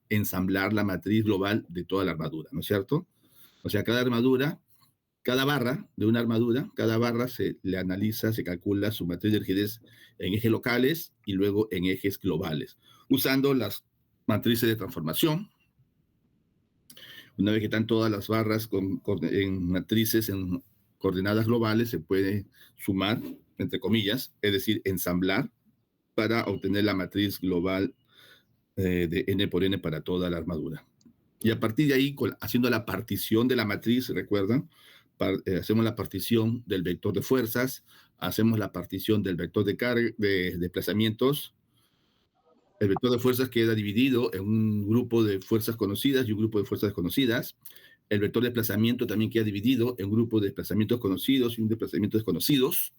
ensamblar la matriz global de toda la armadura, ¿no es cierto? O sea, cada armadura, cada barra de una armadura, cada barra se le analiza, se calcula su matriz de rigidez en ejes locales y luego en ejes globales, usando las matrices de transformación. Una vez que están todas las barras en matrices, en coordenadas globales, se puede sumar, entre comillas, es decir, ensamblar, para obtener la matriz global de n por n para toda la armadura. Y a partir de ahí, haciendo la partición de la matriz, ¿recuerdan? Hacemos la partición del vector de fuerzas, hacemos la partición del vector de carga, de desplazamientos. El vector de fuerzas queda dividido en un grupo de fuerzas conocidas y un grupo de fuerzas desconocidas. El vector de desplazamiento también queda dividido en un grupo de desplazamientos conocidos y un desplazamiento desconocidos.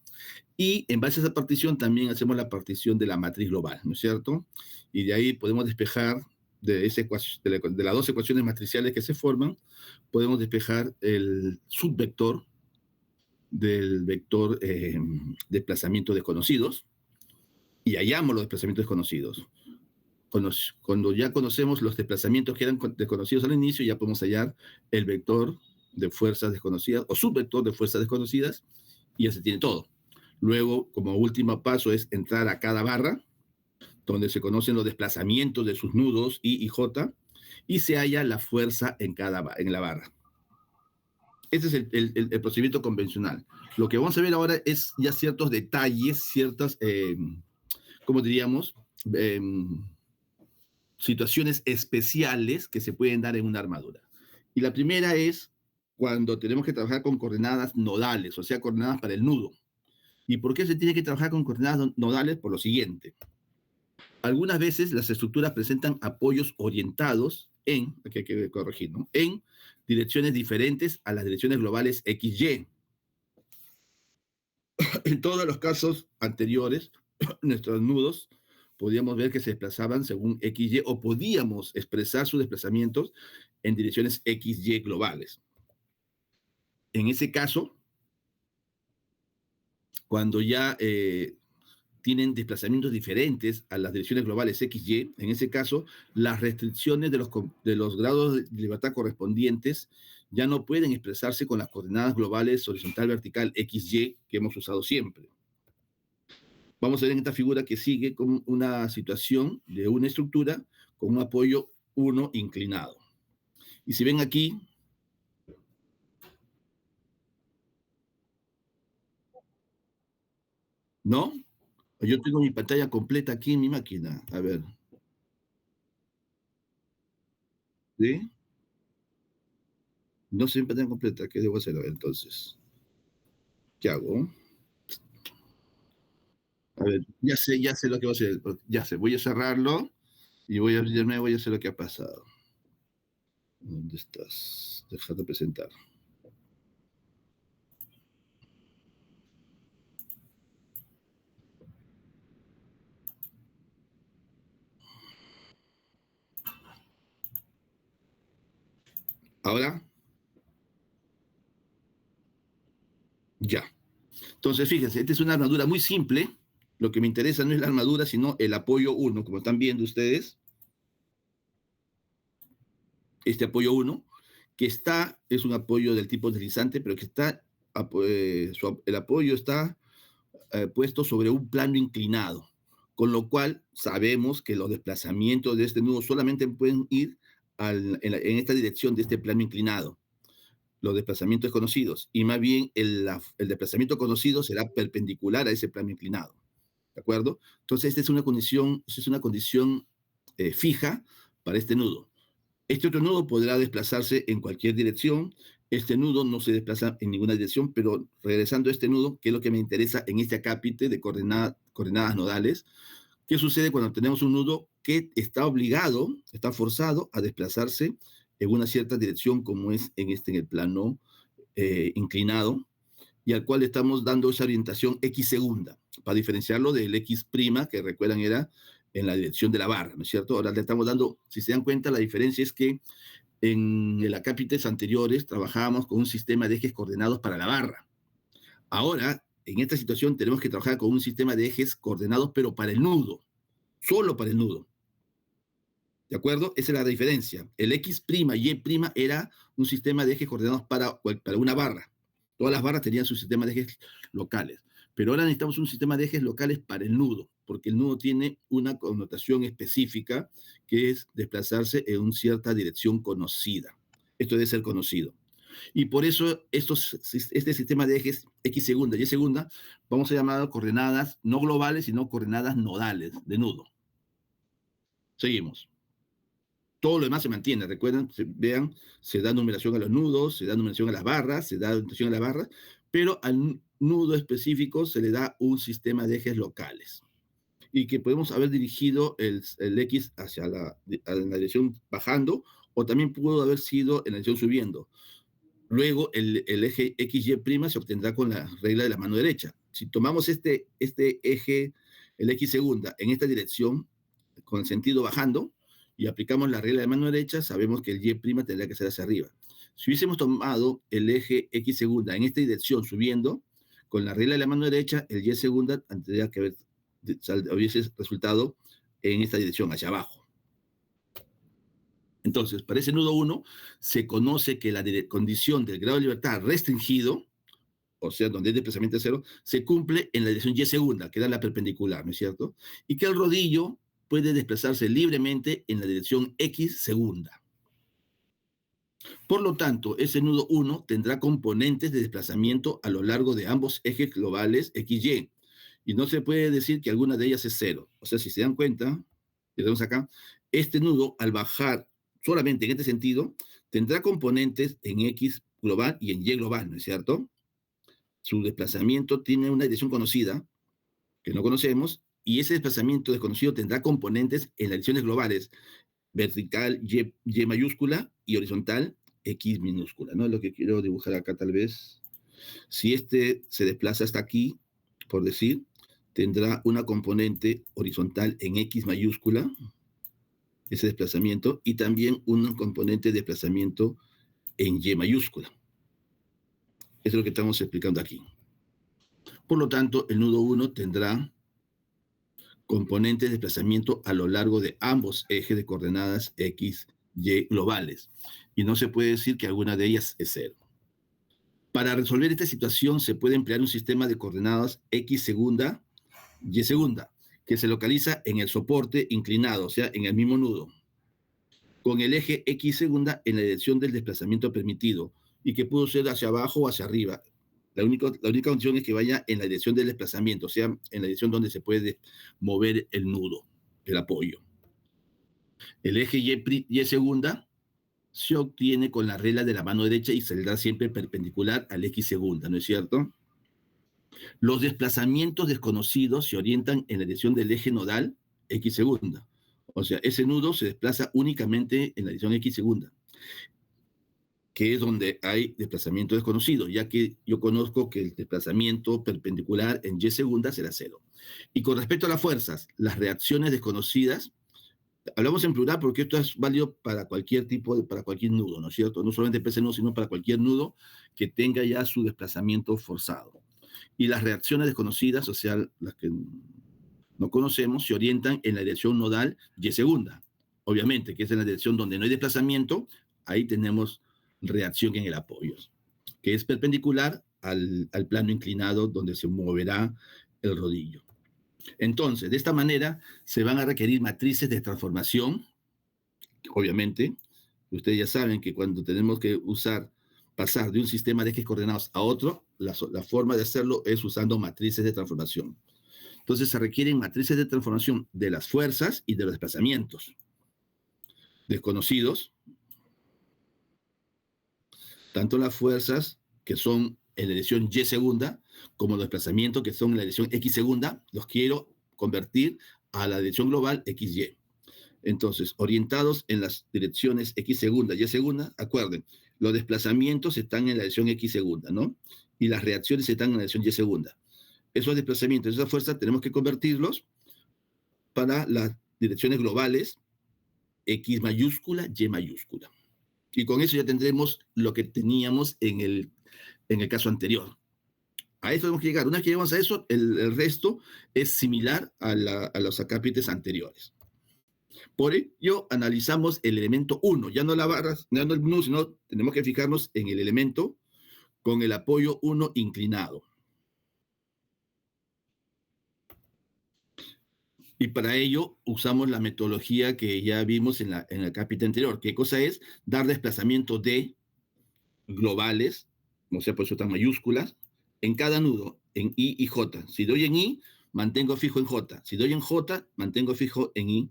Y en base a esa partición también hacemos la partición de la matriz global, ¿no es cierto? Y de ahí podemos despejar de las dos ecuaciones matriciales que se forman, podemos despejar el subvector del vector desplazamiento desconocidos y hallamos los desplazamientos desconocidos. Cuando ya conocemos los desplazamientos que eran desconocidos al inicio, ya podemos hallar el vector de fuerzas desconocidas o subvector de fuerzas desconocidas y ya se tiene todo. Luego, como último paso, es entrar a cada barra, donde se conocen los desplazamientos de sus nudos I y J, y se halla la fuerza en la barra. Ese es el procedimiento convencional. Lo que vamos a ver ahora es ya ciertos detalles, ciertas, ¿cómo diríamos? Situaciones especiales que se pueden dar en una armadura. Y la primera es cuando tenemos que trabajar con coordenadas nodales, o sea, coordenadas para el nudo. ¿Y por qué se tiene que trabajar con coordenadas nodales? Por lo siguiente. Algunas veces las estructuras presentan apoyos orientados aquí hay que corregir, ¿no? En direcciones diferentes a las direcciones globales XY. En todos los casos anteriores, nuestros nudos podíamos ver que se desplazaban según XY o podíamos expresar sus desplazamientos en direcciones XY globales. En ese caso, cuando ya tienen desplazamientos diferentes a las direcciones globales XY, en ese caso, las restricciones de los grados de libertad correspondientes ya no pueden expresarse con las coordenadas globales horizontal, vertical, XY que hemos usado siempre. Vamos a ver en esta figura que sigue con una situación de una estructura con un apoyo 1 inclinado. Y si ven aquí, ¿no? Yo tengo mi pantalla completa aquí en mi máquina. A ver. ¿Sí? No sé mi pantalla completa. ¿Qué debo hacer? A ver, entonces. ¿Qué hago? A ver, ya sé lo que voy a hacer. Ya sé, voy a cerrarlo y voy a abrirme, voy a hacer lo que ha pasado. ¿Dónde estás? Deja de presentar. Ahora. Ya. Entonces, fíjense, esta es una armadura muy simple. Lo que me interesa no es la armadura, sino el apoyo 1, como están viendo ustedes. Este apoyo 1, que es un apoyo del tipo deslizante, pero que el apoyo está puesto sobre un plano inclinado, con lo cual sabemos que los desplazamientos de este nudo solamente pueden ir en esta dirección de este plano inclinado, los desplazamientos conocidos, y más bien el desplazamiento conocido será perpendicular a ese plano inclinado, ¿de acuerdo? Entonces, esta es una condición fija para este nudo. Este otro nudo podrá desplazarse en cualquier dirección. Este nudo no se desplaza en ninguna dirección, pero regresando a este nudo, que es lo que me interesa en este acápite de coordenadas nodales, ¿qué sucede cuando tenemos un nudo que está forzado a desplazarse en una cierta dirección, como es en el plano inclinado, y al cual estamos dando esa orientación X segunda, para diferenciarlo del X prima, que recuerdan era en la dirección de la barra, ¿no es cierto? Ahora le estamos dando, si se dan cuenta, la diferencia es que en el acápites anteriores trabajábamos con un sistema de ejes coordenados para la barra. Ahora, en esta situación, tenemos que trabajar con un sistema de ejes coordenados, pero para el nudo, solo para el nudo. ¿De acuerdo? Esa es la diferencia. El X', Y' era un sistema de ejes coordenados para una barra. Todas las barras tenían su sistema de ejes locales. Pero ahora necesitamos un sistema de ejes locales para el nudo, porque el nudo tiene una connotación específica que es desplazarse en una cierta dirección conocida. Esto debe ser conocido. Y por eso este sistema de ejes X segunda y Y segunda vamos a llamar coordenadas no globales, sino coordenadas nodales de nudo. Seguimos. Todo lo demás se mantiene, recuerden, vean, se da numeración a los nudos, se da numeración a las barras, se da numeración a las barras, pero al nudo específico se le da un sistema de ejes locales y que podemos haber dirigido el X hacia la dirección bajando o también pudo haber sido en la dirección subiendo. Luego el eje XY' se obtendrá con la regla de la mano derecha. Si tomamos este eje, el X segunda, en esta dirección, con el sentido bajando, y aplicamos la regla de mano derecha, sabemos que el Y' tendrá que ser hacia arriba. Si hubiésemos tomado el eje X segunda en esta dirección subiendo, con la regla de la mano derecha, el Y segunda tendría que hubiese resultado en esta dirección, hacia abajo. Entonces, para ese nudo 1, se conoce que la condición del grado de libertad restringido, o sea, donde hay desplazamiento cero, se cumple en la dirección Y segunda, que da la perpendicular, ¿no es cierto? Y que el rodillo puede desplazarse libremente en la dirección X segunda. Por lo tanto, ese nudo 1 tendrá componentes de desplazamiento a lo largo de ambos ejes globales XY. Y no se puede decir que alguna de ellas es cero. O sea, si se dan cuenta, que tenemos acá, este nudo, al bajar solamente en este sentido, tendrá componentes en X global y en Y global, ¿no es cierto? Su desplazamiento tiene una dirección conocida, que no conocemos, y ese desplazamiento desconocido tendrá componentes en las direcciones globales, vertical Y mayúscula y horizontal X minúscula, ¿no? Es lo que quiero dibujar acá tal vez. Si este se desplaza hasta aquí, por decir, tendrá una componente horizontal en X mayúscula, ese desplazamiento, y también un componente de desplazamiento en Y mayúscula. Eso es lo que estamos explicando aquí. Por lo tanto, el nudo 1 tendrá componentes de desplazamiento a lo largo de ambos ejes de coordenadas X, Y globales. Y no se puede decir que alguna de ellas es cero. Para resolver esta situación se puede emplear un sistema de coordenadas X segunda, Y segunda, que se localiza en el soporte inclinado, o sea, en el mismo nudo, con el eje X segunda en la dirección del desplazamiento permitido y que pudo ser hacia abajo o hacia arriba. La única condición es que vaya en la dirección del desplazamiento, o sea, en la dirección donde se puede mover el nudo, el apoyo. El eje Y segunda se obtiene con la regla de la mano derecha y saldrá siempre perpendicular al X segunda, ¿no es cierto? Los desplazamientos desconocidos se orientan en la dirección del eje nodal X segunda. O sea, ese nudo se desplaza únicamente en la dirección X segunda, que es donde hay desplazamiento desconocido, ya que yo conozco que el desplazamiento perpendicular en Y segunda será cero. Y con respecto a las fuerzas, las reacciones desconocidas, hablamos en plural porque esto es válido para cualquier para cualquier nudo, ¿no es cierto? No solamente para ese nudo, sino para cualquier nudo que tenga ya su desplazamiento forzado. Y las reacciones desconocidas, o sea, las que no conocemos, se orientan en la dirección nodal Y segunda. Obviamente, que es en la dirección donde no hay desplazamiento, ahí tenemos reacción en el apoyo, que es perpendicular al plano inclinado donde se moverá el rodillo. Entonces, de esta manera se van a requerir matrices de transformación, obviamente. Ustedes ya saben que cuando tenemos que pasar de un sistema de ejes coordenados a otro, la forma de hacerlo es usando matrices de transformación. Entonces se requieren matrices de transformación de las fuerzas y de los desplazamientos desconocidos, tanto las fuerzas que son en la dirección Y segunda, como los desplazamientos que son en la dirección X segunda, los quiero convertir a la dirección global XY. Entonces, orientados en las direcciones X segunda y Y segunda, acuerden, los desplazamientos están en la dirección X segunda, ¿no? Y las reacciones están en la dirección Y segunda. Esos desplazamientos, esas fuerzas, tenemos que convertirlos para las direcciones globales X mayúscula, Y mayúscula. Y con eso ya tendremos lo que teníamos en el caso anterior. A eso tenemos que llegar. Una vez que llegamos a eso, el resto es similar a los acápites anteriores. Por ello, analizamos el elemento 1, ya no la barra, ya no el nudo, sino tenemos que fijarnos en el elemento con el apoyo 1 inclinado. Y para ello usamos la metodología que ya vimos en el capítulo anterior. ¿Qué cosa es? Dar desplazamiento de globales, o sea, por eso están mayúsculas, en cada nudo, en I y J. Si doy en I, mantengo fijo en J. Si doy en J, mantengo fijo en I.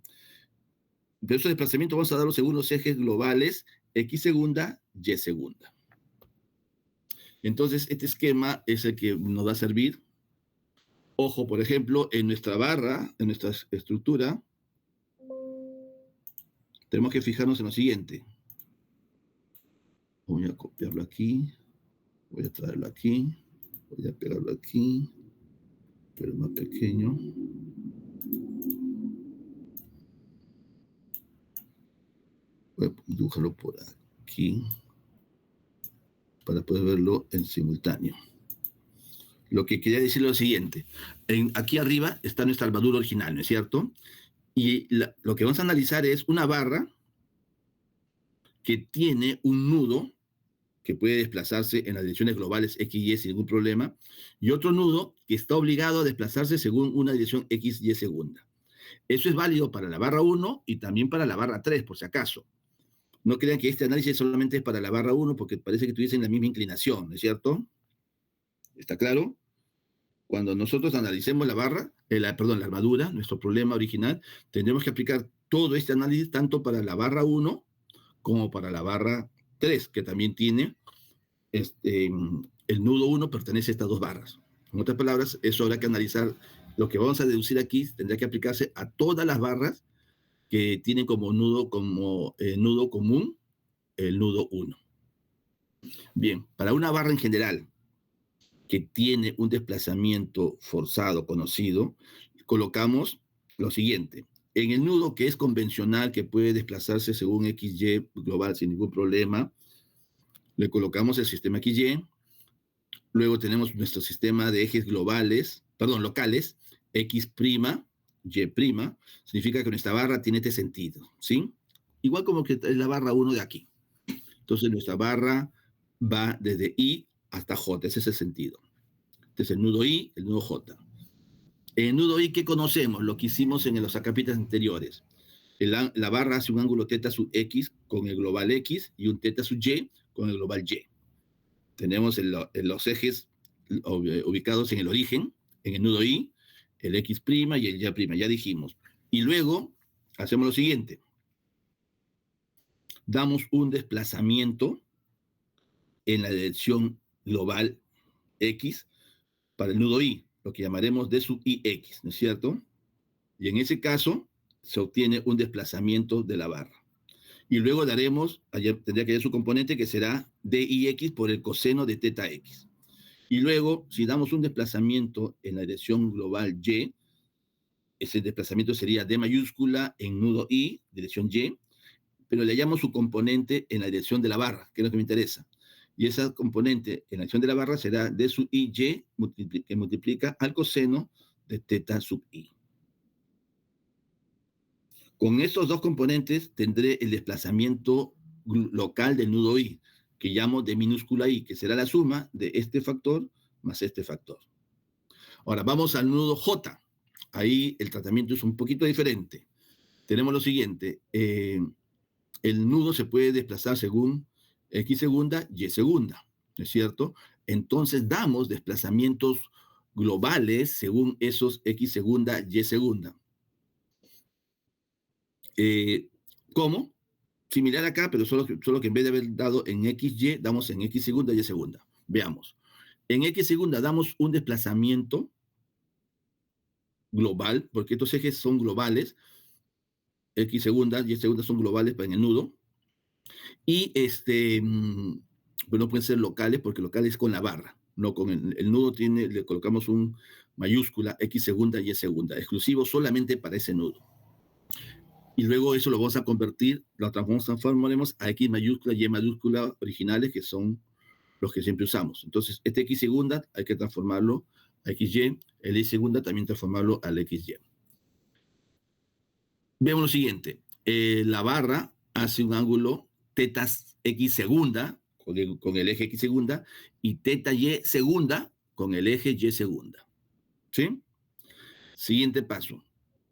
Pero esos desplazamientos vamos a darlos según los ejes globales X segunda, Y segunda. Entonces, este esquema es el que nos va a servir. Ojo, por ejemplo, en nuestra barra, en nuestra estructura, tenemos que fijarnos en lo siguiente. Voy a copiarlo aquí, voy a traerlo aquí, voy a pegarlo aquí, pero más pequeño. Voy a dibujarlo por aquí para poder verlo en simultáneo. Lo que quería decir es lo siguiente. Aquí arriba está nuestra armadura original, ¿no es cierto? Y lo que vamos a analizar es una barra que tiene un nudo que puede desplazarse en las direcciones globales X y Y sin ningún problema, y otro nudo que está obligado a desplazarse según una dirección X, Y segunda. Eso es válido para la barra 1 y también para la barra 3, por si acaso. No crean que este análisis solamente es para la barra 1 porque parece que tuviesen la misma inclinación, ¿no es cierto? ¿Está claro? Cuando nosotros analicemos la barra, la armadura, nuestro problema original, tendremos que aplicar todo este análisis tanto para la barra 1 como para la barra 3, que también tiene el nudo 1 pertenece a estas dos barras. En otras palabras, eso habrá que analizar. Lo que vamos a deducir aquí tendrá que aplicarse a todas las barras que tienen como nudo común el nudo 1. Bien, para una barra en general que tiene un desplazamiento forzado conocido, colocamos lo siguiente. En el nudo que es convencional, que puede desplazarse según XY global sin ningún problema, le colocamos el sistema XY. Luego tenemos nuestro sistema de ejes locales, X', Y', significa que nuestra barra tiene este sentido, ¿sí? Igual como que es la barra 1 de aquí. Entonces nuestra barra va desde I hasta J, ese es el sentido. Este es el nudo I, el nudo J. En el nudo I, ¿qué conocemos? Lo que hicimos en los capítulos anteriores. La barra hace un ángulo θ sub X con el global X y un θ sub Y con el global Y. Tenemos los ejes ubicados en el origen, en el nudo I, el X' y el Y', ya dijimos. Y luego hacemos lo siguiente. Damos un desplazamiento en la dirección global X para el nudo I, lo que llamaremos D sub IX, ¿no es cierto? Y en ese caso se obtiene un desplazamiento de la barra. Y luego daremos, allá tendría que haber su componente que será DIX por el coseno de θX. Y luego, si damos un desplazamiento en la dirección global Y, ese desplazamiento sería D mayúscula en nudo I, dirección Y, pero le hallamos su componente en la dirección de la barra, que es lo que me interesa. Y esa componente en la dirección de la barra será D sub I, que multiplica al coseno de θ sub I. Con estos dos componentes tendré el desplazamiento local del nudo I, que llamo de minúscula I, que será la suma de este factor más este factor. Ahora vamos al nudo J. Ahí el tratamiento es un poquito diferente. Tenemos lo siguiente. El nudo se puede desplazar según X segunda, Y segunda, ¿no es cierto? Entonces damos desplazamientos globales según esos X segunda, Y segunda. ¿Cómo? Similar acá, pero solo que en vez de haber dado en XY, damos en X segunda, Y segunda. Veamos. En X segunda damos un desplazamiento global, porque estos ejes son globales, X segunda, Y segunda son globales en el nudo, y pues no pueden ser locales, porque locales con la barra, no con el nudo le colocamos un mayúscula X segunda, Y segunda, exclusivo solamente para ese nudo. Y luego eso lo vamos a convertir, lo transformaremos a X mayúscula, Y mayúscula originales, que son los que siempre usamos. Entonces, este X segunda hay que transformarlo a XY, el Y segunda también transformarlo al XY. Vemos lo siguiente. La barra hace un ángulo teta x segunda con el eje x segunda y teta y segunda con el eje y segunda. ¿Sí? Siguiente paso.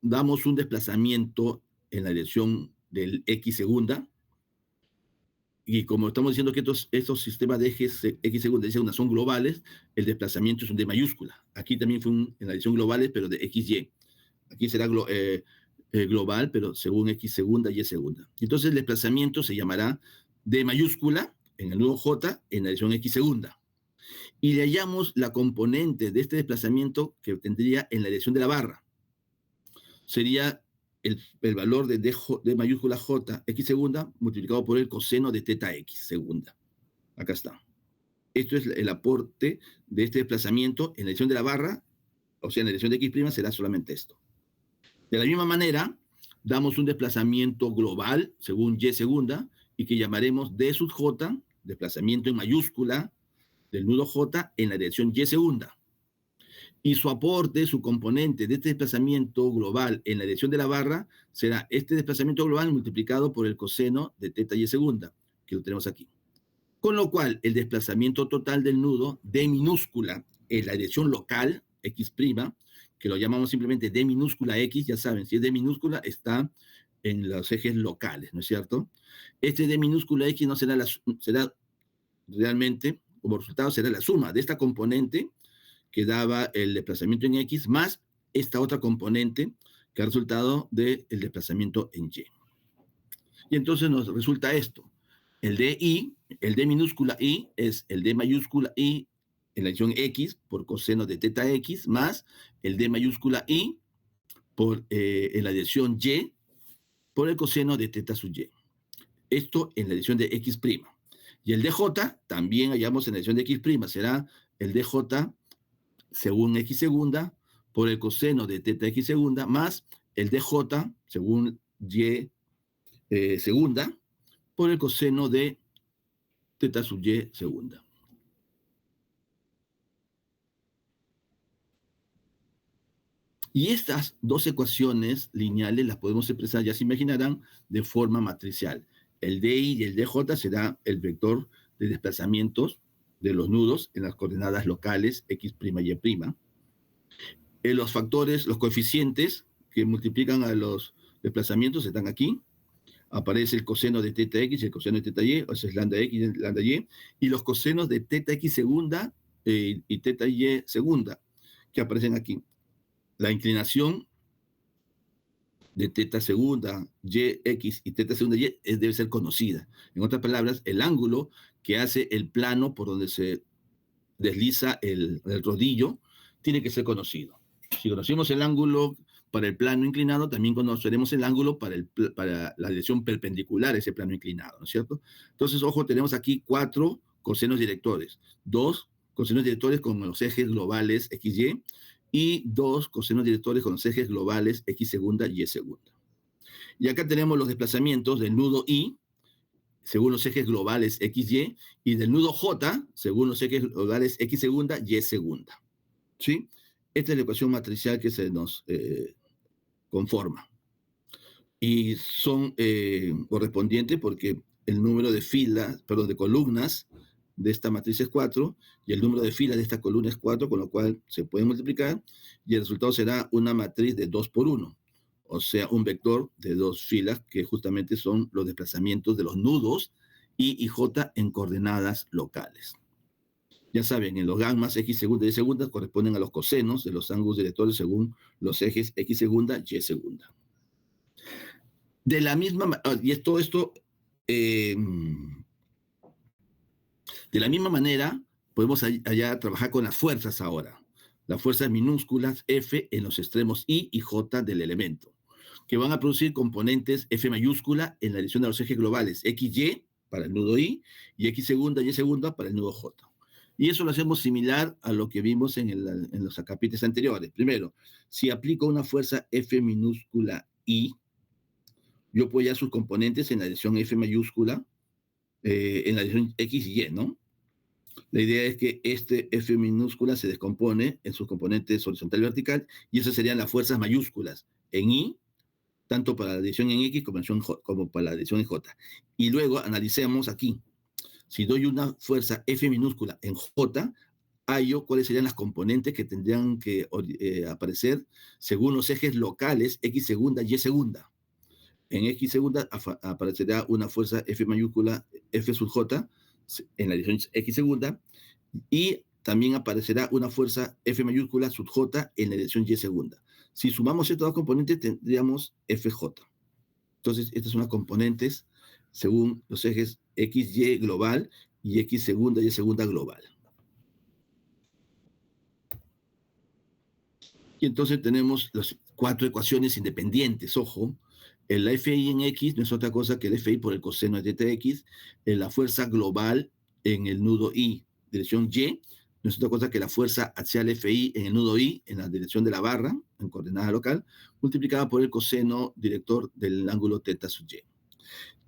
Damos un desplazamiento en la dirección del x segunda. Y como estamos diciendo que estos sistemas de ejes x segunda y segunda son globales, el desplazamiento es un D mayúscula. Aquí también fue en la dirección globales, pero de XY. Aquí será global, pero según X segunda y segunda. Entonces el desplazamiento se llamará D mayúscula en el nudo J en la dirección X segunda. Y le hallamos la componente de este desplazamiento que tendría en la dirección de la barra. Sería el valor de D mayúscula J X segunda multiplicado por el coseno de teta X segunda. Acá está. Esto es el aporte de este desplazamiento en la dirección de la barra, o sea, en la dirección de X' será solamente esto. De la misma manera, damos un desplazamiento global según Y segunda y que llamaremos D sub J, desplazamiento en mayúscula del nudo J en la dirección Y segunda. Y su aporte, su componente de este desplazamiento global en la dirección de la barra será este desplazamiento global multiplicado por el coseno de teta Y segunda, que lo tenemos aquí. Con lo cual, el desplazamiento total del nudo D minúscula en la dirección local, X', que lo llamamos simplemente D minúscula X, ya saben, si es D minúscula está en los ejes locales, ¿no es cierto? Este D minúscula X no será realmente, como resultado, será la suma de esta componente que daba el desplazamiento en X más esta otra componente que ha resultado del desplazamiento en Y. Y entonces nos resulta esto. El D minúscula I es el D mayúscula I en la dirección X por coseno de teta X más el D mayúscula I en la dirección Y por el coseno de teta sub Y. Esto en la dirección de X'. Y el DJ también hallamos en la dirección de X', será el DJ según X segunda por el coseno de teta X segunda más el DJ según Y segunda por el coseno de teta sub Y segunda. Y estas dos ecuaciones lineales las podemos expresar, ya se imaginarán, de forma matricial. El DI y el DJ será el vector de desplazamientos de los nudos en las coordenadas locales X' y Y'. Los factores, los coeficientes que multiplican a los desplazamientos están aquí. Aparece el coseno de teta X y el coseno de teta Y, o sea, es lambda X y lambda Y, y los cosenos de teta X segunda y teta Y segunda, que aparecen aquí. La inclinación de teta segunda, Y, X y teta segunda Y debe ser conocida. En otras palabras, el ángulo que hace el plano por donde se desliza el rodillo tiene que ser conocido. Si conocemos el ángulo para el plano inclinado, también conoceremos el ángulo para la dirección perpendicular a ese plano inclinado, ¿no es cierto? Entonces, ojo, tenemos aquí 4 cosenos directores, 2 cosenos directores con los ejes globales XY y 2 cosenos directores con los ejes globales X segunda y Y segunda. Y acá tenemos los desplazamientos del nudo I, según los ejes globales XY, y del nudo J, según los ejes globales X segunda, Y segunda. ¿Sí? Esta es la ecuación matricial que se nos conforma. Y son correspondientes porque el número de filas, perdón, de columnas de esta matriz es 4 y el número de filas de esta columna es 4, con lo cual se puede multiplicar y el resultado será una matriz de 2 por 1, o sea, un vector de 2 filas que justamente son los desplazamientos de los nudos I y J en coordenadas locales. Ya saben, en los gammas X segunda y Y segunda corresponden a los cosenos de los ángulos directores según los ejes X segunda y Y segunda. De la misma, y todo esto, de la misma manera, podemos allá trabajar con las fuerzas ahora. Las fuerzas minúsculas F en los extremos I y J del elemento, que van a producir componentes F mayúscula en la dirección de los ejes globales XY para el nudo I y X segunda y Y segunda para el nudo J. Y eso lo hacemos similar a lo que vimos en los capítulos anteriores. Primero, si aplico una fuerza F minúscula I, yo puedo hallar sus componentes en la dirección F mayúscula, en la dirección X y Y, ¿no? La idea es que este F minúscula se descompone en sus componentes horizontal y vertical, y esas serían las fuerzas mayúsculas en I tanto para la dirección en X como para la dirección en J. Y luego analicemos aquí. Si doy una fuerza F minúscula en J, hallo cuáles serían las componentes que tendrían que aparecer según los ejes locales X segunda, Y segunda. En X segunda aparecerá una fuerza F mayúscula, F sub J, en la dirección X segunda, y también aparecerá una fuerza F mayúscula sub J en la dirección Y segunda. Si sumamos estos dos componentes, tendríamos FJ. Entonces, estas son las componentes según los ejes X, Y global y X segunda, Y segunda global. Y entonces tenemos las 4 ecuaciones independientes, ojo. La FI en X no es otra cosa que el FI por el coseno de θ X, la fuerza global en el nudo Y, dirección Y, no es otra cosa que la fuerza axial FI en el nudo Y, en la dirección de la barra, en coordenada local, multiplicada por el coseno director del ángulo θ sub Y.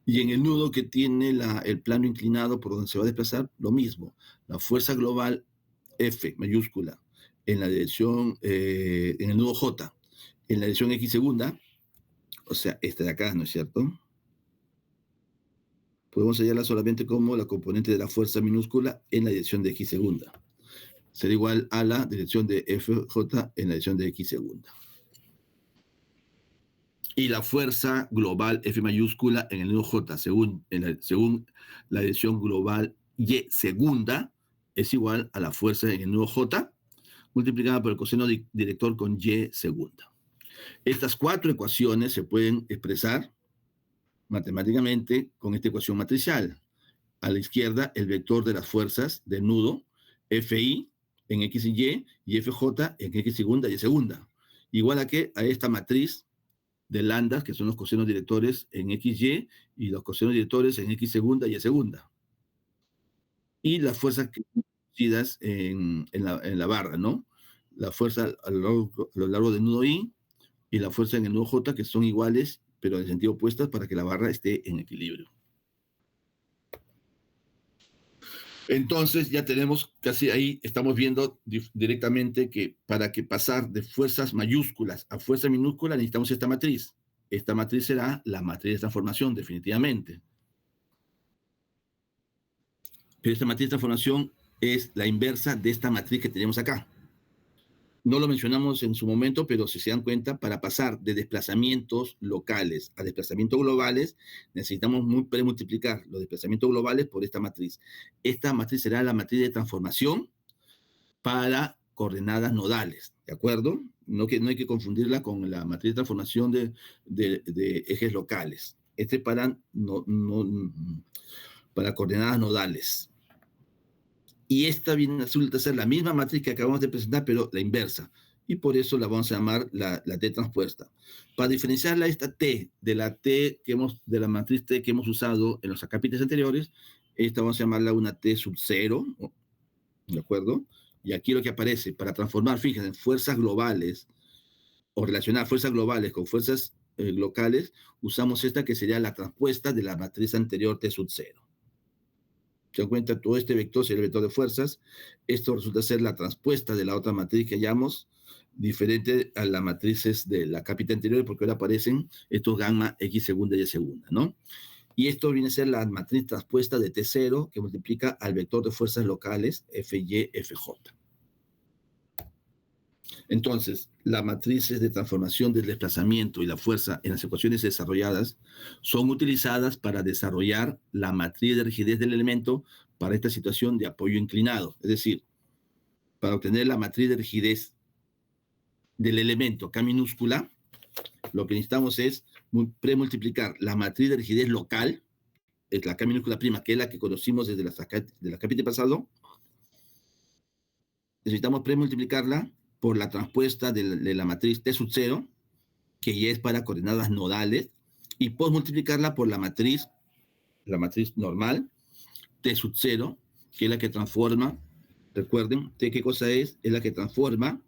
Y en el nudo que tiene el plano inclinado por donde se va a desplazar, lo mismo. La fuerza global F mayúscula en la dirección, en el nudo J, en la dirección X segunda, o sea, esta de acá, ¿no es cierto? Podemos hallarla solamente como la componente de la fuerza minúscula en la dirección de X segunda. Será igual a la dirección de FJ en la dirección de X segunda. Y la fuerza global F mayúscula en el nudo J, según la dirección global Y segunda, es igual a la fuerza en el nudo J, multiplicada por el coseno director con Y segunda. Estas 4 ecuaciones se pueden expresar matemáticamente con esta ecuación matricial. A la izquierda, el vector de las fuerzas del nudo, FI en X y FJ en X segunda, Y segunda. Igual a que a esta matriz de lambda, que son los cosenos directores en XY, y los cosenos directores en X segunda, Y segunda. Y las fuerzas que conocidas en la barra, ¿no? La fuerza a lo largo del nudo I y la fuerza en el nudo J, que son iguales, pero en sentido opuestas para que la barra esté en equilibrio. Entonces ya tenemos casi ahí, estamos viendo directamente que para que pasar de fuerzas mayúsculas a fuerza minúscula necesitamos esta matriz. Esta matriz será la matriz de transformación, definitivamente. Pero esta matriz de transformación es la inversa de esta matriz que tenemos acá. No lo mencionamos en su momento, pero si se dan cuenta, para pasar de desplazamientos locales a desplazamientos globales, necesitamos premultiplicar los desplazamientos globales por esta matriz. Esta matriz será la matriz de transformación para coordenadas nodales, ¿de acuerdo? No hay que confundirla con la matriz de transformación de ejes locales. Este para coordenadas nodales. Y esta resulta ser la misma matriz que acabamos de presentar, pero la inversa. Y por eso la vamos a llamar la T transpuesta. Para diferenciarla esta T de de la matriz T que hemos usado en los capítulos anteriores, esta vamos a llamarla una T sub 0, ¿de acuerdo? Y aquí lo que aparece, para transformar, fíjense, fuerzas globales, o relacionar fuerzas globales con fuerzas locales, usamos esta que sería la transpuesta de la matriz anterior T sub 0. Se dan cuenta, todo este vector sería el vector de fuerzas. Esto resulta ser la transpuesta de la otra matriz que hallamos, diferente a las matrices de la cápita anterior, porque ahora aparecen estos gamma X segunda y segunda, ¿no? Y esto viene a ser la matriz transpuesta de T0, que multiplica al vector de fuerzas locales, FY, FJ. Entonces, las matrices de transformación del desplazamiento y la fuerza en las ecuaciones desarrolladas son utilizadas para desarrollar la matriz de rigidez del elemento para esta situación de apoyo inclinado. Es decir, para obtener la matriz de rigidez del elemento K minúscula, lo que necesitamos es premultiplicar la matriz de rigidez local, es la K minúscula prima, que es la que conocimos desde la capítulo pasado. Necesitamos premultiplicarla por la transpuesta de la matriz T sub 0, que ya es para coordenadas nodales, y multiplicarla por la matriz normal, T sub 0, que es la que transforma, recuerden, T qué cosa es la que transforma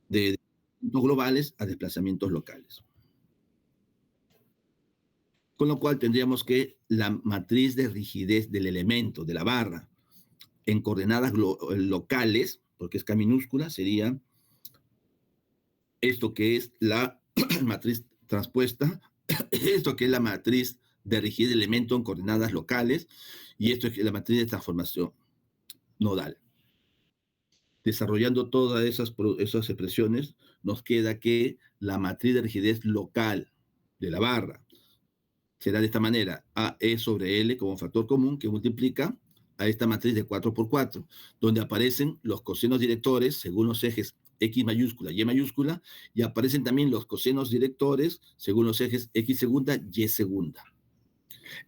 de desplazamientos globales a desplazamientos locales. Con lo cual tendríamos que la matriz de rigidez del elemento, de la barra, en coordenadas locales, porque es K minúscula, sería esto que es la matriz transpuesta, esto que es la matriz de rigidez de elemento en coordenadas locales, y esto es la matriz de transformación nodal. Desarrollando todas esas expresiones, nos queda que la matriz de rigidez local de la barra será de esta manera: AE sobre L como factor común que multiplica a esta matriz de 4 por 4, donde aparecen los cosenos directores según los ejes X mayúscula, Y mayúscula, y aparecen también los cosenos directores según los ejes X segunda, Y segunda.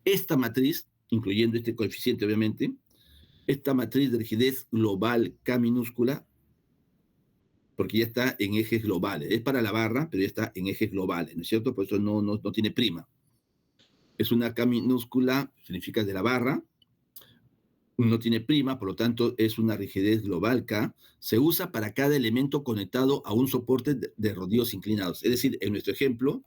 Esta matriz, incluyendo este coeficiente obviamente, esta matriz de rigidez global K minúscula, porque ya está en ejes globales, es para la barra, pero ya está en ejes globales, ¿no es cierto? Por eso no tiene prima. Es una K minúscula, significa de la barra, no tiene prima, por lo tanto es una rigidez global K, se usa para cada elemento conectado a un soporte de rodillos inclinados. Es decir, en nuestro ejemplo,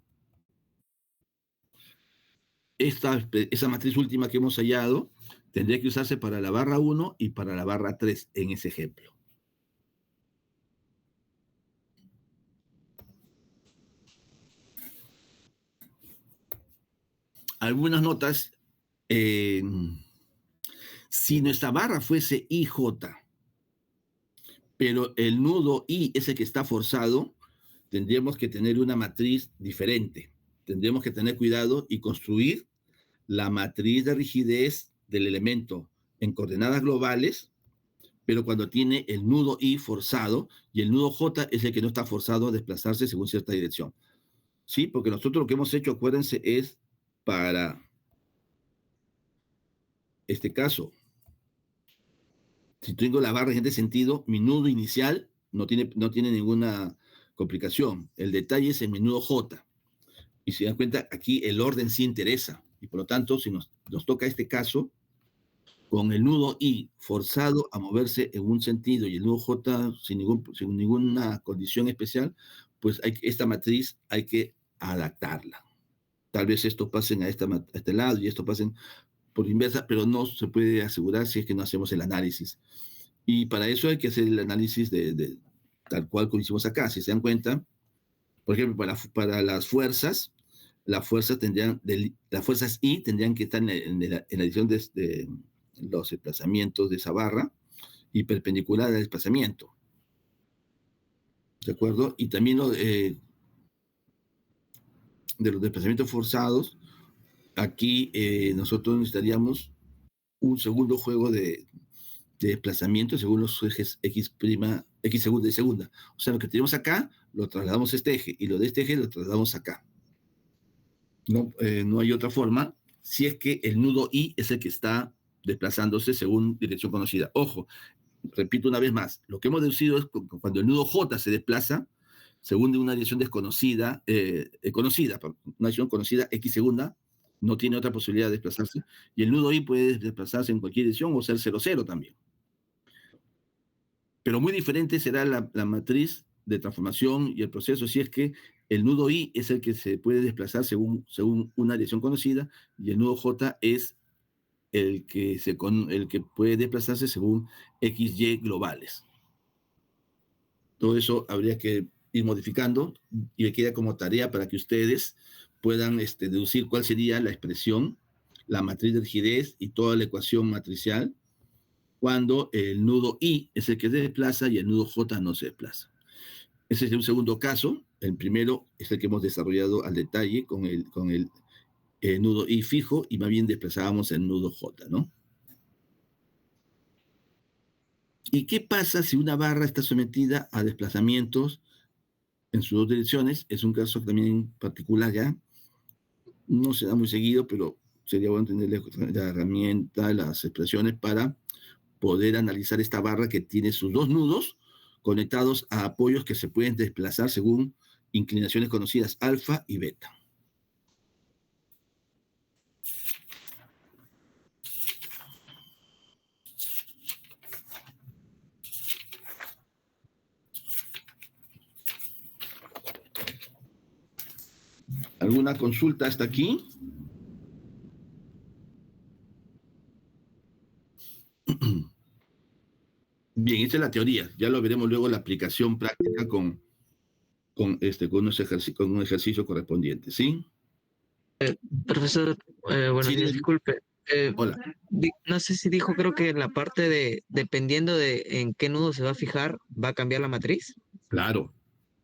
esa matriz última que hemos hallado tendría que usarse para la barra 1 y para la barra 3 en ese ejemplo. Algunas notas. Si nuestra barra fuese IJ, pero el nudo I es el que está forzado, tendríamos que tener una matriz diferente. Tendríamos que tener cuidado y construir la matriz de rigidez del elemento en coordenadas globales, pero cuando tiene el nudo I forzado, y el nudo J es el que no está forzado a desplazarse según cierta dirección. ¿Sí? Porque nosotros lo que hemos hecho, acuérdense, es para este caso. Si tengo la barra en este sentido, mi nudo inicial no tiene ninguna complicación. El detalle es el mi nudo J. Y si dan cuenta, aquí el orden sí interesa. Y por lo tanto, si nos toca este caso, con el nudo I forzado a moverse en un sentido y el nudo J sin ninguna condición especial, pues esta matriz hay que adaptarla. Tal vez esto pasen a este lado y esto pasen por inversa, pero no se puede asegurar si es que no hacemos el análisis. Y para eso hay que hacer el análisis de tal cual como hicimos acá. Si se dan cuenta, por ejemplo, para las fuerzas I tendrían que estar en la dirección de los desplazamientos de esa barra y perpendicular al desplazamiento. ¿De acuerdo? Y también de los desplazamientos forzados, aquí nosotros necesitaríamos un segundo juego de desplazamiento según los ejes X segunda y segunda. O sea, lo que tenemos acá lo trasladamos a este eje y lo de este eje lo trasladamos acá. No hay otra forma si es que el nudo I es el que está desplazándose según dirección conocida. Ojo, repito una vez más, lo que hemos deducido es que cuando el nudo J se desplaza según una dirección desconocida, una dirección conocida X segunda, no tiene otra posibilidad de desplazarse, y el nudo I puede desplazarse en cualquier dirección o ser 0,0 también. Pero muy diferente será la matriz de transformación y el proceso si es que el nudo I es el que se puede desplazar según una dirección conocida y el nudo J es el que puede desplazarse según XY globales. Todo eso habría que ir modificando y me queda como tarea para que ustedes puedan deducir cuál sería la expresión, la matriz de rigidez y toda la ecuación matricial cuando el nudo I es el que se desplaza y el nudo J no se desplaza. Ese es un segundo caso. El primero es el que hemos desarrollado al detalle con el nudo I fijo y más bien desplazábamos el nudo J, ¿no? ¿Y qué pasa si una barra está sometida a desplazamientos en sus dos direcciones? Es un caso también particular ya. No se da muy seguido, pero sería bueno tener la herramienta, las expresiones para poder analizar esta barra que tiene sus dos nudos conectados a apoyos que se pueden desplazar según inclinaciones conocidas alfa y beta. ¿Alguna consulta hasta aquí? Bien, esta es la teoría. Ya lo veremos luego la aplicación práctica con con un ejercicio correspondiente, ¿sí? Profesor, buenos Sí, días, dime. disculpe. Eh, Hola. no sé si dijo, creo que la parte de, dependiendo de en qué nudo se va a fijar, va a cambiar la matriz. Claro,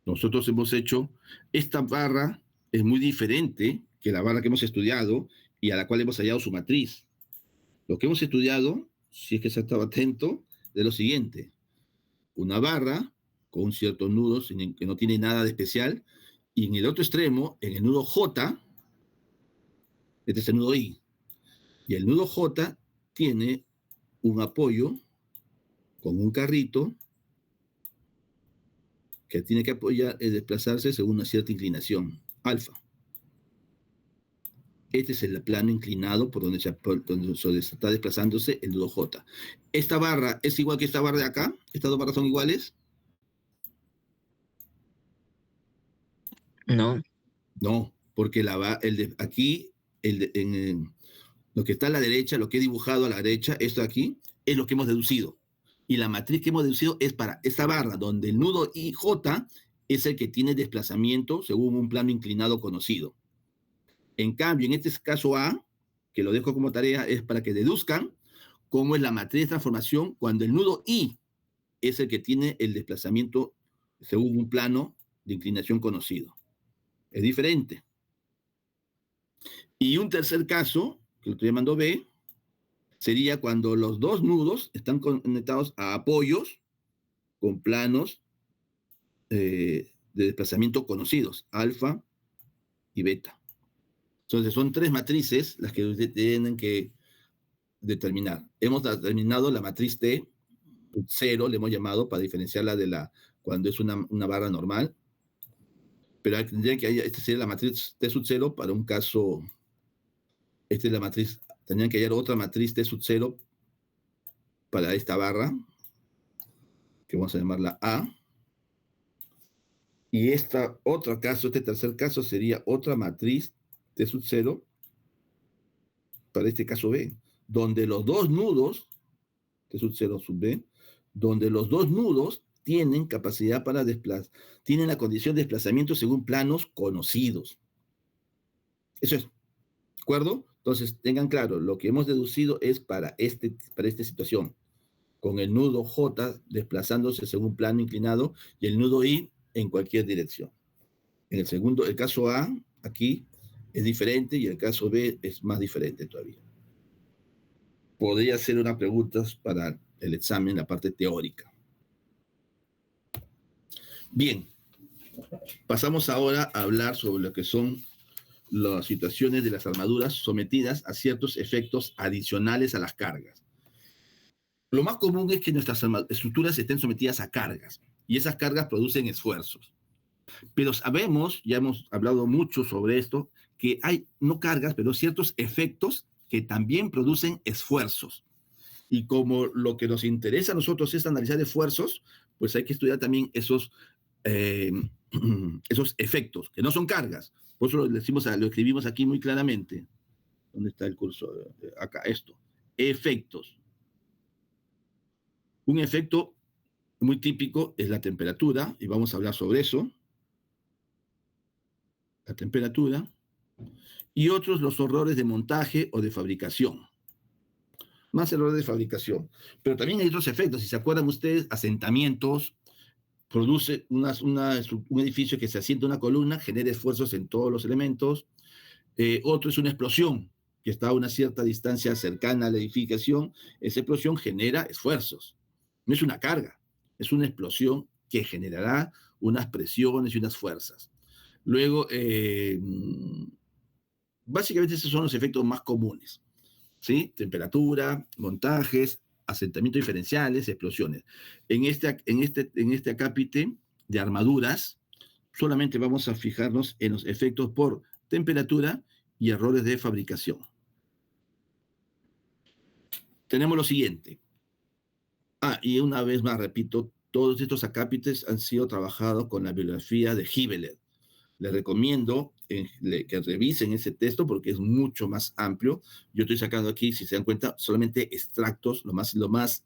nosotros hemos hecho, esta barra es muy diferente que la barra que hemos estudiado y a la cual hemos hallado su matriz. Lo que hemos estudiado, si es que se ha estado atento, es lo siguiente: una barra con un cierto nudo que no tiene nada de especial, y en el otro extremo, en el nudo J, este es el nudo I, y el nudo J tiene un apoyo con un carrito que tiene que apoyar y desplazarse según una cierta inclinación, alfa. Este es el plano inclinado por donde se está desplazándose el nudo J. ¿Esta barra es igual que esta barra de acá? ¿Estas dos barras son iguales? No, No, porque aquí, lo que está a la derecha, lo que he dibujado a la derecha, esto aquí, es lo que hemos deducido. Y la matriz que hemos deducido es para esta barra, donde el nudo IJ es el que tiene desplazamiento según un plano inclinado conocido. En cambio, en este caso A, que lo dejo como tarea, es para que deduzcan cómo es la matriz de transformación cuando el nudo I es el que tiene el desplazamiento según un plano de inclinación conocido. Es diferente. Y un tercer caso, que lo estoy llamando B, sería cuando los dos nudos están conectados a apoyos con planos de desplazamiento conocidos, alfa y beta. Entonces son tres matrices las que ustedes tienen que determinar. Hemos determinado la matriz T, 0, le hemos llamado para diferenciarla de cuando es una barra normal, pero tendría que esta sería la matriz T sub 0 para un caso, esta es la matriz, tendrían que hallar otra matriz T sub 0 para esta barra, que vamos a llamarla A, y este tercer caso sería otra matriz T sub 0 para este caso B, donde los dos nudos, T sub 0 sub B, donde los dos nudos tienen capacidad para desplazar, tienen la condición de desplazamiento según planos conocidos. Eso es, ¿de acuerdo? Entonces, tengan claro, lo que hemos deducido es para esta situación, con el nudo J desplazándose según un plano inclinado y el nudo I en cualquier dirección. En el caso A, aquí, es diferente y el caso B es más diferente todavía. Podría ser una pregunta para el examen, la parte teórica. Bien, pasamos ahora a hablar sobre lo que son las situaciones de las armaduras sometidas a ciertos efectos adicionales a las cargas. Lo más común es que nuestras estructuras estén sometidas a cargas y esas cargas producen esfuerzos. Pero sabemos, ya hemos hablado mucho sobre esto, que hay no cargas, pero ciertos efectos que también producen esfuerzos. Y como lo que nos interesa a nosotros es analizar esfuerzos, pues hay que estudiar también eh, esos efectos, que no son cargas. Por eso lo escribimos aquí muy claramente. ¿Dónde está el curso? Acá, esto. Efectos. Un efecto muy típico es la temperatura, y vamos a hablar sobre eso. La temperatura. Y otros los errores de montaje o de fabricación. Más errores de fabricación. Pero también hay otros efectos. Si se acuerdan ustedes, asentamientos, produce un edificio que se asienta una columna, genera esfuerzos en todos los elementos. Otro es una explosión que está a una cierta distancia cercana a la edificación. Esa explosión genera esfuerzos. No es una carga, es una explosión que generará unas presiones y unas fuerzas. Luego, básicamente esos son los efectos más comunes, ¿sí? Temperatura, montajes, asentamientos diferenciales, explosiones. En este acápite de armaduras, solamente vamos a fijarnos en los efectos por temperatura y errores de fabricación. Tenemos lo siguiente. Y una vez más repito, todos estos acápites han sido trabajados con la bibliografía de Hibelet. Les recomiendo que revisen ese texto porque es mucho más amplio. Yo estoy sacando aquí, si se dan cuenta, solamente extractos, lo más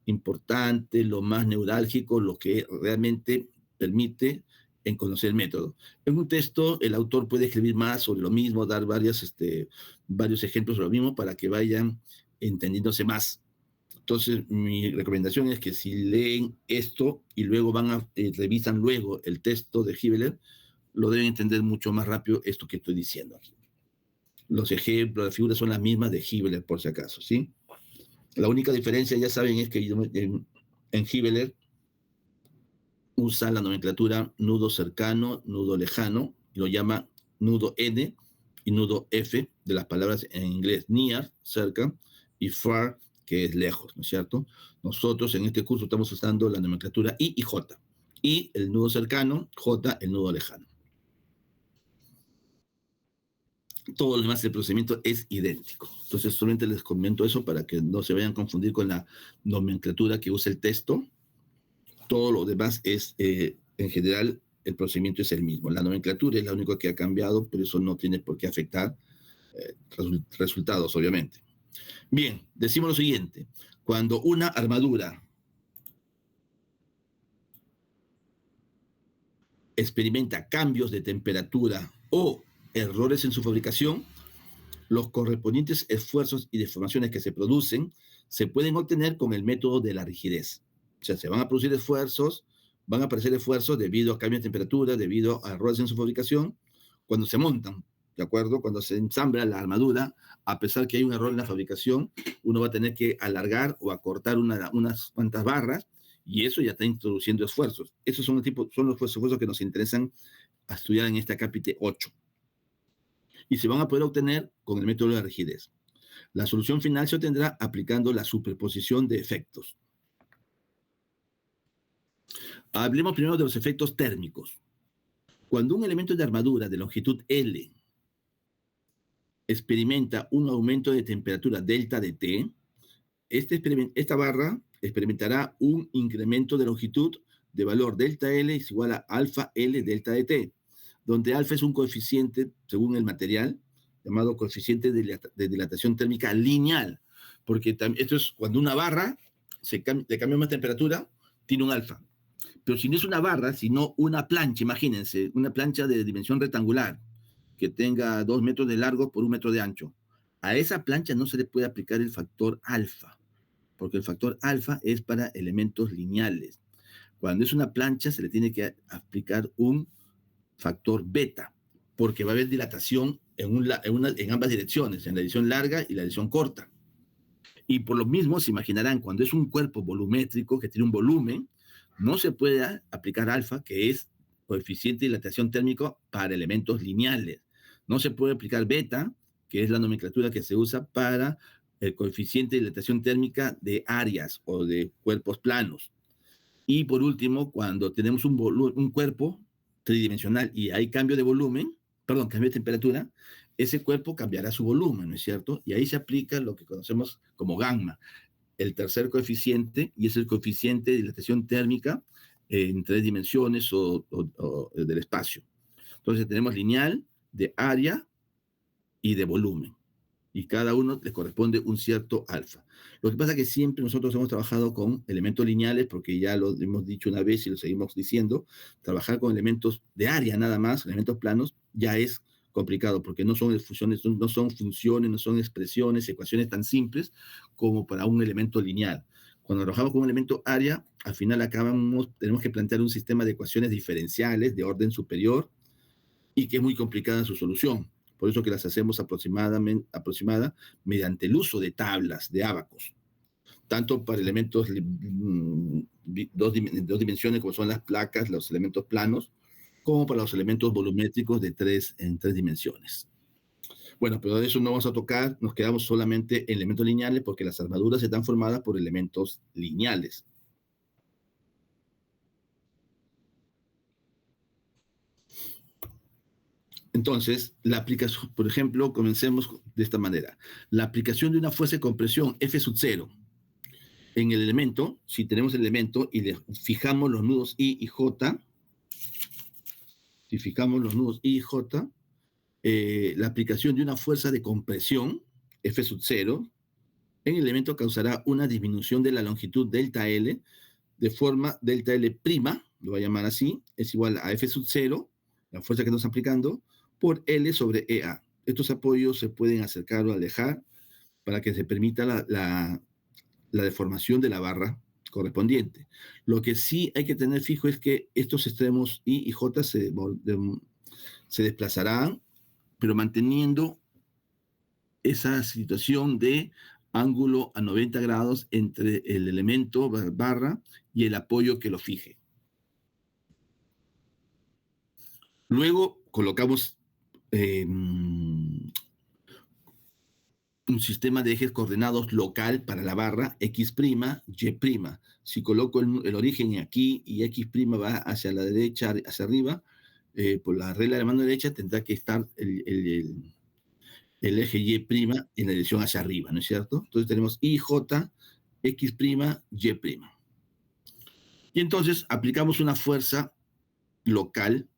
importante, lo más neurálgico, lo que realmente permite en conocer el método. En un texto, el autor puede escribir más sobre lo mismo, dar varios ejemplos sobre lo mismo para que vayan entendiéndose más. Entonces, mi recomendación es que si leen esto y luego revisan luego el texto de Hibbeler, lo deben entender mucho más rápido esto que estoy diciendo aquí. Los ejemplos, las figuras son las mismas de Hibbeler, por si acaso, ¿sí? La única diferencia, ya saben, es que en Hibbeler usa la nomenclatura nudo cercano, nudo lejano, y lo llama nudo N y nudo F de las palabras en inglés near, cerca, y far, que es lejos, ¿no es cierto? Nosotros en este curso estamos usando la nomenclatura I y J. I, el nudo cercano, J, el nudo lejano. Todo lo demás del procedimiento es idéntico. Entonces, solamente les comento eso para que no se vayan a confundir con la nomenclatura que usa el texto. Todo lo demás es, en general, el procedimiento es el mismo. La nomenclatura es la única que ha cambiado, pero eso no tiene por qué afectar resultados, obviamente. Bien, decimos lo siguiente. Cuando una armadura experimenta cambios de temperatura o errores en su fabricación, los correspondientes esfuerzos y deformaciones que se producen se pueden obtener con el método de la rigidez. O sea, se van a producir esfuerzos, van a aparecer esfuerzos debido a cambios de temperatura, debido a errores en su fabricación, cuando se montan, ¿de acuerdo? Cuando se ensambla la armadura, a pesar que hay un error en la fabricación, uno va a tener que alargar o acortar unas cuantas barras, y eso ya está introduciendo esfuerzos. Esos son los esfuerzos que nos interesan a estudiar en esta capítulo 8. Y se van a poder obtener con el método de la rigidez. La solución final se obtendrá aplicando la superposición de efectos. Hablemos primero de los efectos térmicos. Cuando un elemento de armadura de longitud L experimenta un aumento de temperatura delta de T, esta barra experimentará un incremento de longitud de valor delta L es igual a alfa L delta de T, donde alfa es un coeficiente, según el material, llamado coeficiente de dilatación térmica lineal, porque esto es cuando una barra le cambia más temperatura, tiene un alfa. Pero si no es una barra, sino una plancha, imagínense, una plancha de dimensión rectangular, que tenga 2 metros de largo por 1 metro de ancho. A esa plancha no se le puede aplicar el factor alfa, porque el factor alfa es para elementos lineales. Cuando es una plancha, se le tiene que aplicar un factor beta, porque va a haber dilatación en ambas direcciones, en la dirección larga y la dirección corta. Y por lo mismo, se imaginarán, cuando es un cuerpo volumétrico que tiene un volumen, no se puede aplicar alfa, que es coeficiente de dilatación térmico para elementos lineales. No se puede aplicar beta, que es la nomenclatura que se usa para el coeficiente de dilatación térmica de áreas o de cuerpos planos. Y por último, cuando tenemos un cuerpo tridimensional y hay cambio de cambio de temperatura, ese cuerpo cambiará su volumen, ¿no es cierto? Y ahí se aplica lo que conocemos como gamma, el tercer coeficiente, y es el coeficiente de dilatación térmica en 3 dimensiones o del espacio. Entonces tenemos lineal, de área y de volumen. Y cada uno le corresponde un cierto alfa. Lo que pasa es que siempre nosotros hemos trabajado con elementos lineales, porque ya lo hemos dicho una vez y lo seguimos diciendo, trabajar con elementos de área nada más, elementos planos, ya es complicado, porque no son funciones, no son expresiones, ecuaciones tan simples como para un elemento lineal. Cuando trabajamos con un elemento área, al final tenemos que plantear un sistema de ecuaciones diferenciales de orden superior y que es muy complicada en su solución. Por eso que las hacemos aproximada mediante el uso de tablas, de ábacos, tanto para elementos dos dimensiones, como son las placas, los elementos planos, como para los elementos volumétricos en 3 dimensiones. Bueno, pero de eso no vamos a tocar, nos quedamos solamente en elementos lineales, porque las armaduras están formadas por elementos lineales. Entonces, la aplicación, por ejemplo, comencemos de esta manera. La aplicación de una fuerza de compresión F sub 0 en el elemento, si tenemos el elemento y le fijamos los nudos I y J, si fijamos los nudos I y J, la aplicación de una fuerza de compresión F sub 0 en el elemento causará una disminución de la longitud delta L de forma delta L prima, lo voy a llamar así, es igual a F sub 0, la fuerza que estamos aplicando, por L sobre EA. Estos apoyos se pueden acercar o alejar para que se permita la deformación de la barra correspondiente. Lo que sí hay que tener fijo es que estos extremos I y J se desplazarán, pero manteniendo esa situación de ángulo a 90 grados entre el elemento barra y el apoyo que lo fije. Luego colocamos un sistema de ejes coordenados local para la barra X', Y'. Si coloco el origen aquí y X' va hacia la derecha, hacia arriba, por la regla de la mano derecha tendrá que estar el eje Y' en la dirección hacia arriba, ¿no es cierto? Entonces tenemos IJ, X', Y'. Y entonces aplicamos una fuerza local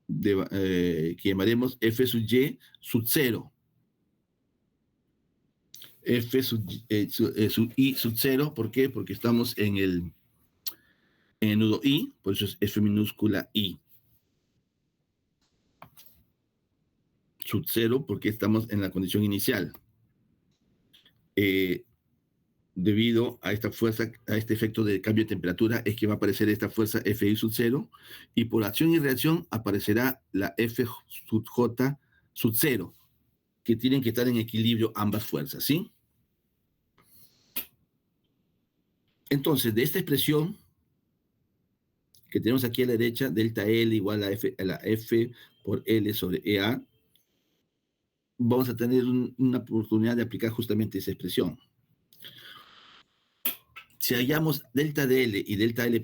que llamaremos F sub Y sub 0. F sub I sub 0, ¿por qué? Porque estamos en el nudo I, por eso es F minúscula I. Sub 0, porque estamos en la condición inicial. Debido a esta fuerza, a este efecto de cambio de temperatura, es que va a aparecer esta fuerza Fi sub 0, y por acción y reacción aparecerá la F sub J sub 0, que tienen que estar en equilibrio ambas fuerzas, ¿sí? Entonces, de esta expresión que tenemos aquí a la derecha, delta L igual a la F por L sobre EA, vamos a tener una oportunidad de aplicar justamente esa expresión. Si hallamos delta de L y delta L',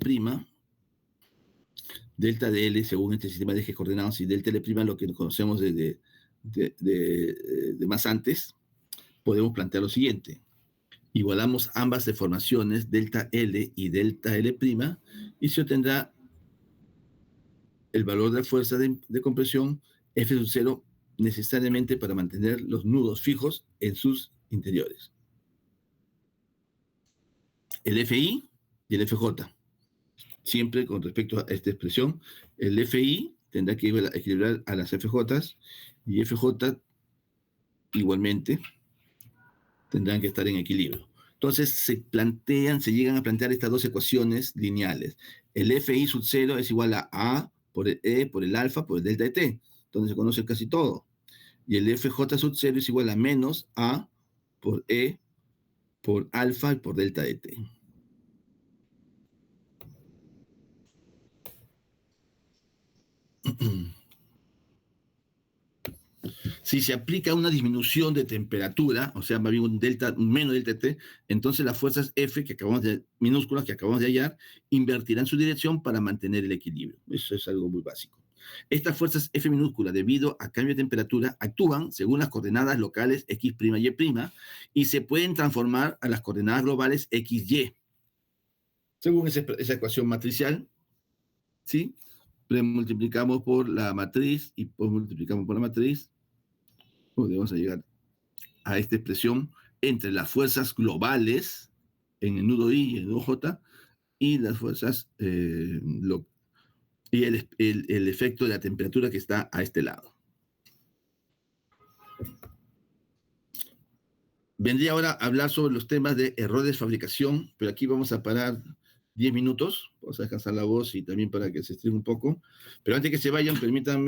delta de L según este sistema de ejes coordenados y delta L', lo que conocemos de más antes, podemos plantear lo siguiente. Igualamos ambas deformaciones, delta L y delta L', y se obtendrá el valor de fuerza de compresión F sub 0 necesariamente para mantener los nudos fijos en sus interiores. El FI y el FJ. Siempre con respecto a esta expresión, el FI tendrá que equilibrar a las FJ y FJ igualmente tendrán que estar en equilibrio. Entonces se llegan a plantear estas dos ecuaciones lineales. El FI sub 0 es igual a A por el E, por el alfa, por el delta de T, donde se conoce casi todo. Y el FJ sub 0 es igual a menos A por E, por alfa y por delta de T. Si se aplica una disminución de temperatura, o sea, más bien un menos delta T, entonces las fuerzas F minúsculas que acabamos de hallar invertirán su dirección para mantener el equilibrio. Eso es algo muy básico. Estas fuerzas F minúsculas, debido a cambio de temperatura, actúan según las coordenadas locales X', Y', y se pueden transformar a las coordenadas globales X, Y. Según esa ecuación matricial, ¿sí? Multiplicamos por la matriz y pues multiplicamos por la matriz, podemos llegar a esta expresión entre las fuerzas globales en el nudo I y el nudo J y las fuerzas y el efecto de la temperatura que está a este lado. Vendría ahora a hablar sobre los temas de errores de fabricación, pero aquí vamos a parar 10 minutos, vamos a descansar la voz y también para que se estire un poco. Pero antes que se vayan, permítanme